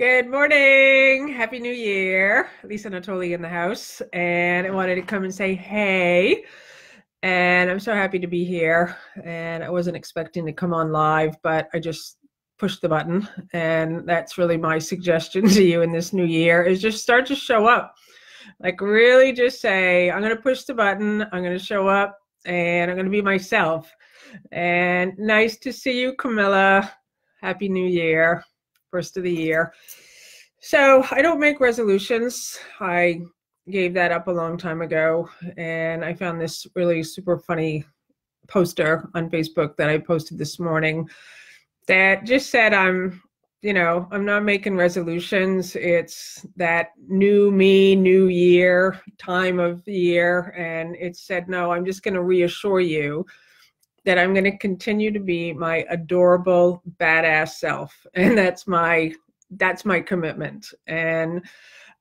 Good morning. Happy New Year. Lisa Natoli in the house. And I wanted to come and say hey. And I'm so happy to be here. And I wasn't expecting to come on live, but I just pushed the button. And that's really my suggestion to you in this new year is just start to show up. Like really just say, I'm going to push the button. I'm going to show up and I'm going to be myself. And nice to see you, Camilla. Happy New Year. First of the year. So I don't make resolutions. I gave that up a long time ago, and I found this really super funny poster on Facebook that I posted this morning that just said I'm not making resolutions. It's that new me, new year, time of the year. And it said, no, I'm just going to reassure you that I'm going to continue to be my adorable, badass self. And that's my commitment. And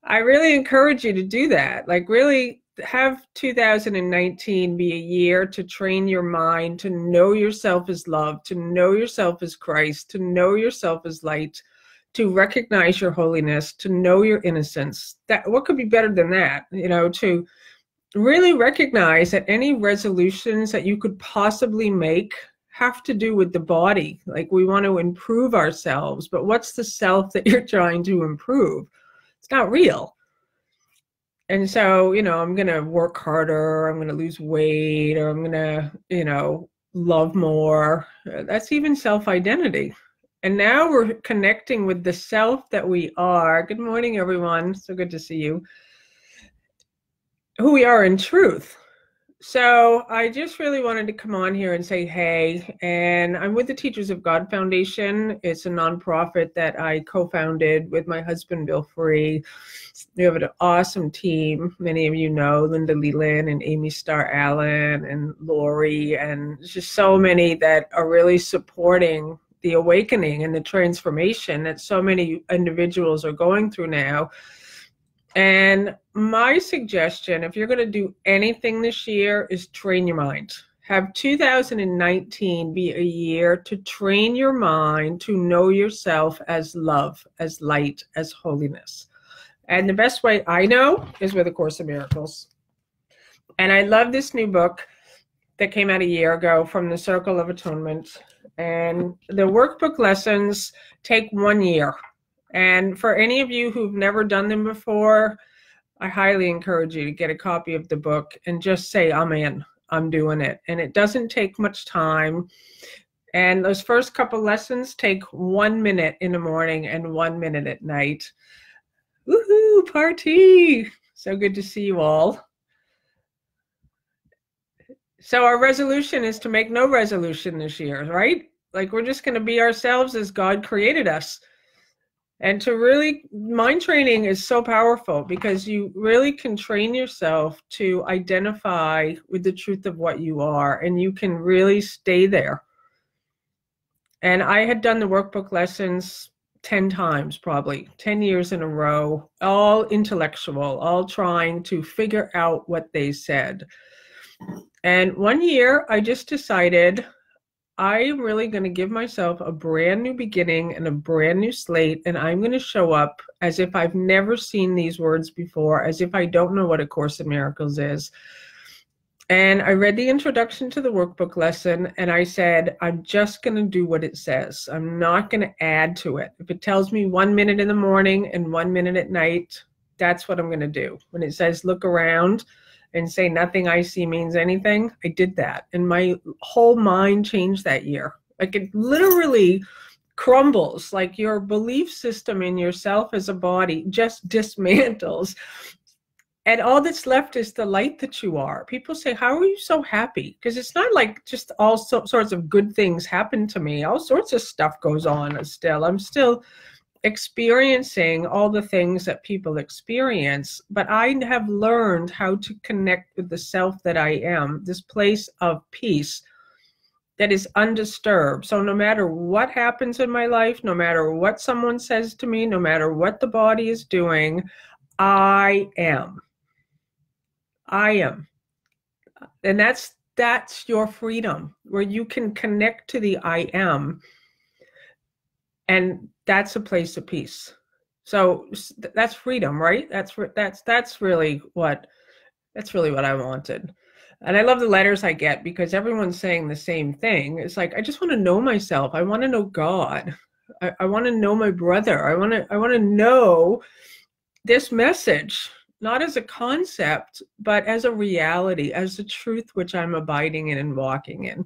I really encourage you to do that. Like really have 2019 be a year to train your mind, to know yourself as love, to know yourself as Christ, to know yourself as light, to recognize your holiness, to know your innocence. That what could be better than that, to really recognize that any resolutions that you could possibly make have to do with the body. Like we want to improve ourselves, but what's the self that you're trying to improve? It's not real. And so, I'm going to work harder, I'm going to lose weight, or I'm going to, love more. That's even self-identity. And now we're connecting with the self that we are. Good morning, everyone. So good to see you. Who we are in truth. So I just really wanted to come on here and say, hey, and I'm with the Teachers of God Foundation. It's a nonprofit that I co-founded with my husband, Bill Free. We have an awesome team. Many of you know Linda Leland and Amy Starr Allen and Lori, and just so many that are really supporting the awakening and the transformation that so many individuals are going through now. And my suggestion, if you're going to do anything this year, is train your mind. Have 2019 be a year to train your mind to know yourself as love, as light, as holiness. And the best way I know is with A Course in Miracles. And I love this new book that came out a year ago, From the Circle of Atonement. And the workbook lessons take 1 year. And for any of you who've never done them before, I highly encourage you to get a copy of the book and just say, I'm in, I'm doing it. And it doesn't take much time. And those first couple lessons take 1 minute in the morning and 1 minute at night. Woohoo, party! So good to see you all. So our resolution is to make no resolution this year, right? Like we're just going to be ourselves as God created us. And to really, mind training is so powerful because you really can train yourself to identify with the truth of what you are, and you can really stay there. And I had done the workbook lessons 10 times, probably 10 years in a row, all intellectual, all trying to figure out what they said. And 1 year, I just decided I'm really going to give myself a brand new beginning and a brand new slate, and I'm going to show up as if I've never seen these words before, as if I don't know what A Course in Miracles is. And I read the introduction to the workbook lesson, and I said, I'm just going to do what it says. I'm not going to add to it. If it tells me 1 minute in the morning and 1 minute at night, that's what I'm going to do. When it says look around and say nothing I see means anything, I did that. And my whole mind changed that year. Like it literally crumbles, like your belief system in yourself as a body just dismantles. And all that's left is the light that you are. People say, how are you so happy? Because it's not like just all sorts of good things happen to me. All sorts of stuff goes on still. I'm still experiencing all the things that people experience, but I have learned how to connect with the self that I am, this place of peace that is undisturbed. So no matter what happens in my life, no matter what someone says to me, no matter what the body is doing, I am. I am. And that's your freedom, where you can connect to the I am. And that's a place of peace. So that's freedom, right? That's really what I wanted. And I love the letters I get because everyone's saying the same thing. It's like, I just want to know myself. I want to know God. I want to know my brother. I want to know this message, not as a concept, but as a reality, as a truth which I'm abiding in and walking in.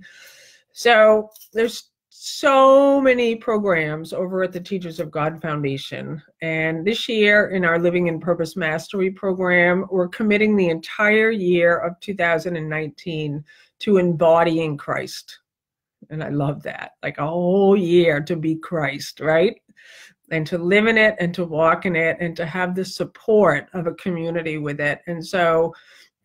So there's so many programs over at the Teachers of God Foundation. And this year in our Living in Purpose Mastery program, we're committing the entire year of 2019 to embodying Christ. And I love that, like a whole year to be Christ, right? And to live in it and to walk in it and to have the support of a community with it. And so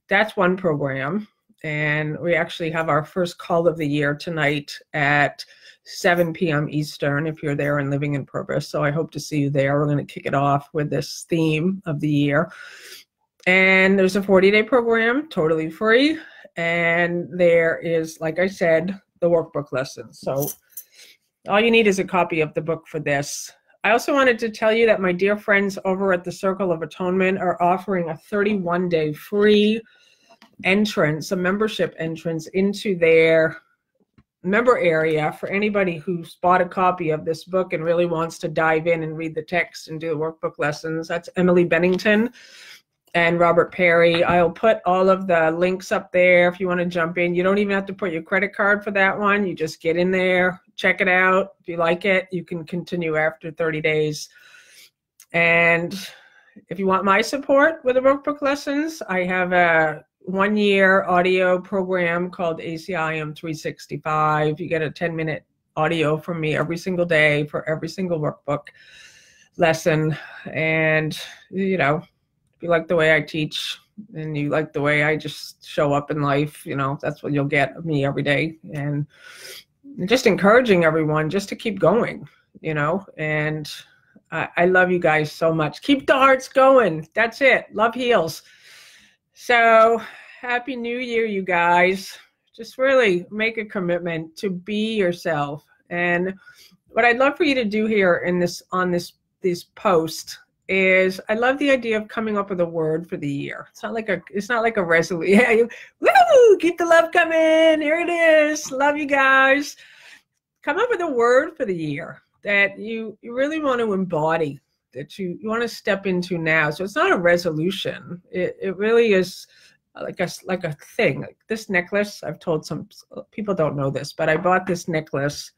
that's one program. And we actually have our first call of the year tonight at 7 p.m. Eastern, if you're there and Living in Purpose. So I hope to see you there. We're going to kick it off with this theme of the year. And there's a 40-day program, totally free. And there is, like I said, the workbook lessons. So all you need is a copy of the book for this. I also wanted to tell you that my dear friends over at the Circle of Atonement are offering a 31-day free entrance, a membership entrance into their member area for anybody who's bought a copy of this book and really wants to dive in and read the text and do the workbook lessons. That's Emily Bennington and Robert Perry. I'll put all of the links up there if you want to jump in. You don't even have to put your credit card for that one. You just get in there, check it out. If you like it, you can continue after 30 days. And if you want my support with the workbook lessons, I have a 1-year audio program called ACIM 365. You get a 10-minute audio from me every single day for every single workbook lesson. And, you know, if you like the way I teach and you like the way I just show up in life, you know, that's what you'll get of me every day. And just encouraging everyone just to keep going, you know, and I love you guys so much. Keep the hearts going. That's it. Love heals. So happy New Year, you guys. Just really make a commitment to be yourself. And what I'd love for you to do here in this post is I love the idea of coming up with a word for the year. It's not like a resolution. Yeah, woo, keep the love coming. Here it is. Love you guys. Come up with a word for the year that you really want to embody, that you want to step into now. So it's not a resolution. It really is like a thing. Like this necklace, I've told some people don't know this, but I bought this necklace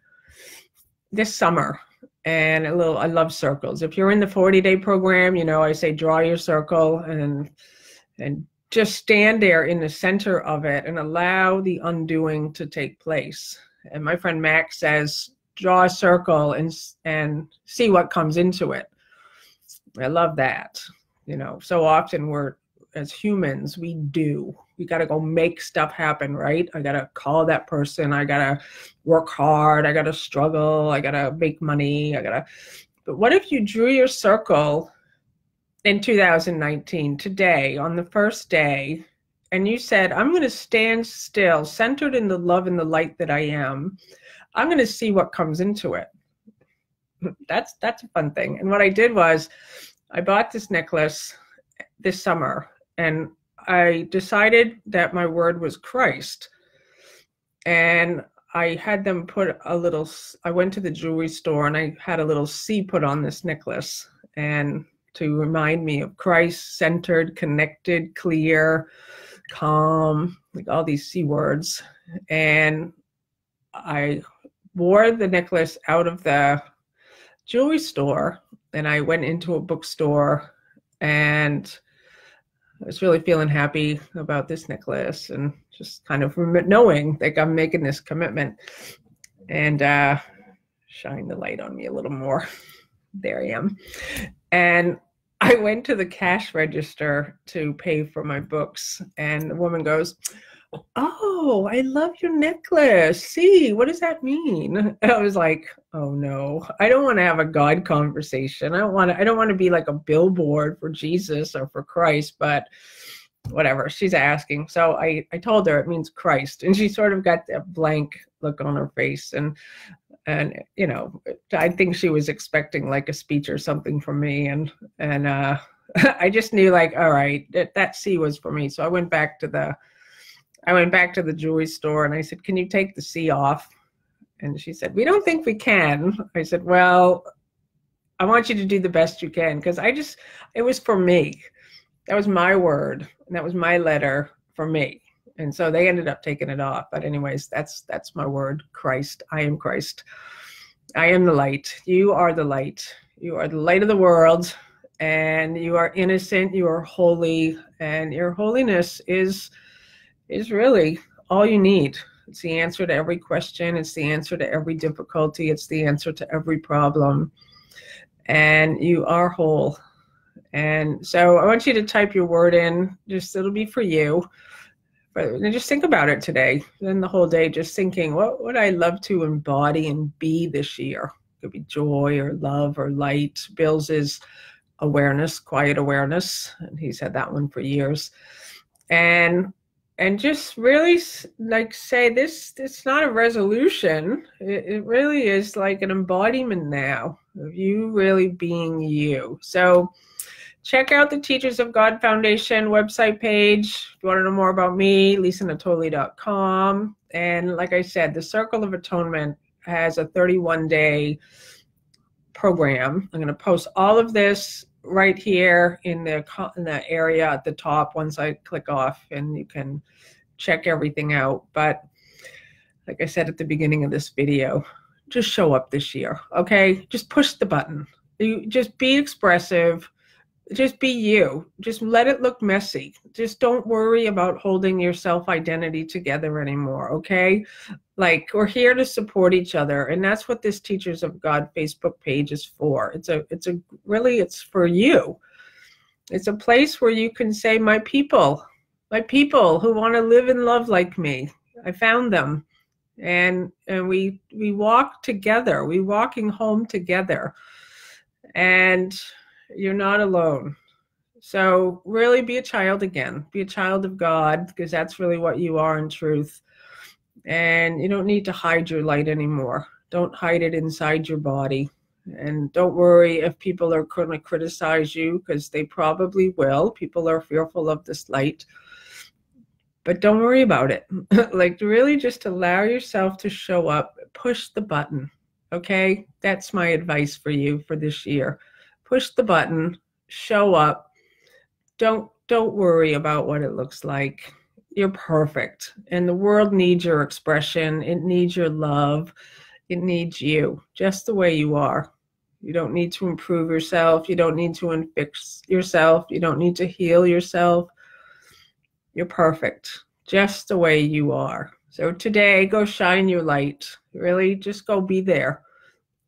this summer. And I love circles. If you're in the 40-day program, you know, I say draw your circle and just stand there in the center of it and allow the undoing to take place. And my friend Max says, draw a circle and see what comes into it. I love that. You know, so often as humans, we got to go make stuff happen, right? I got to call that person. I got to work hard. I got to struggle. I got to make money. But what if you drew your circle in 2019, today, on the first day, and you said, I'm going to stand still, centered in the love and the light that I am. I'm going to see what comes into it. That's a fun thing. And what I did was I bought this necklace this summer, and I decided that my word was Christ. And I had them put I went to the jewelry store and I had a little C put on this necklace, and to remind me of Christ, centered, connected, clear, calm, like all these C words. And I wore the necklace out of the jewelry store and I went into a bookstore, and I was really feeling happy about this necklace and just kind of knowing like I'm making this commitment. And shine the light on me a little more. There I am. And I went to the cash register to pay for my books, and the woman goes, oh, I love your necklace. See, what does that mean? And I was like, oh no, I don't want to have a God conversation. I don't want to be like a billboard for Jesus or for Christ, but whatever, she's asking. So I told her it means Christ, and she sort of got that blank look on her face. And And, you know, I think she was expecting like a speech or something from me. And I just knew like, all right, that C was for me. So I went back to the jewelry store and I said, can you take the C off? And she said, we don't think we can. I said, well, I want you to do the best you can. Because it was for me. That was my word. And that was my letter for me. And so they ended up taking it off. But anyways, that's my word, Christ. I am Christ. I am the light. You are the light. You are the light of the world. And you are innocent. You are holy. And your holiness is really all you need. It's the answer to every question. It's the answer to every difficulty. It's the answer to every problem. And you are whole. And so I want you to type your word in. It'll be for you. But just think about it today. Then the whole day just thinking, what would I love to embody and be this year? It could be joy or love or light. Bill's is awareness, quiet awareness. And he's had that one for years. And just really like say this, it's not a resolution. It really is like an embodiment now of you really being you. So check out the Teachers of God Foundation website page. If you want to know more about me, lisanatoli.com. And like I said, the Circle of Atonement has a 31-day program. I'm going to post all of this right here in the area at the top once I click off, and you can check everything out. But like I said at the beginning of this video, just show up this year, okay? Just push the button. You just be expressive. Just be you. Just let it look messy. Just don't worry about holding your self-identity together anymore, okay? Like, we're here to support each other, and that's what this Teachers of God Facebook page is for. It's for you. It's a place where you can say, my people who want to live and love like me. I found them. And we walk together. We're walking home together. And you're not alone. So really be a child again. Be a child of God, because that's really what you are in truth. And you don't need to hide your light anymore. Don't hide it inside your body. And don't worry if people are going to criticize you, because they probably will. People are fearful of this light. But don't worry about it. Like, really just allow yourself to show up. Push the button. Okay? That's my advice for you for this year. Push the button, show up. Don't worry about what it looks like. You're perfect. And the world needs your expression. It needs your love. It needs you, just the way you are. You don't need to improve yourself. You don't need to fix yourself. You don't need to heal yourself. You're perfect, just the way you are. So today, go shine your light. Really, just go be there.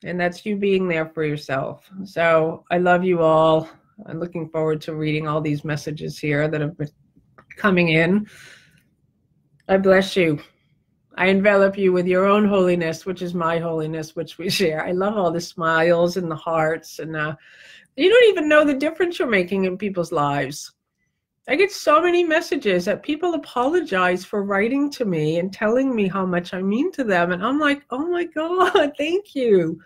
And that's you being there for yourself. So I love you all. I'm looking forward to reading all these messages here that have been coming in. I bless you. I envelop you with your own holiness, which is my holiness, which we share. I love all the smiles and the hearts. And you don't even know the difference you're making in people's lives. I get so many messages that people apologize for writing to me and telling me how much I mean to them. And I'm like, oh my God, thank you.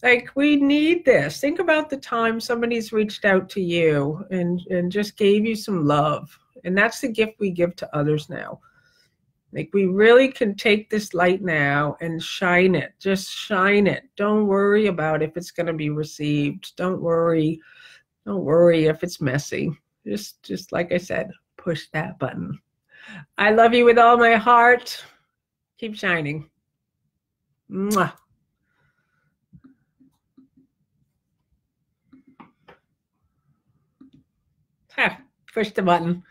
Like, we need this. Think about the time somebody's reached out to you and just gave you some love. And that's the gift we give to others now. Like, we really can take this light now and shine it. Just shine it. Don't worry about if it's going to be received. Don't worry if it's messy. Just like I said, push that button. I love you with all my heart. Keep shining. Mwah. Push the button.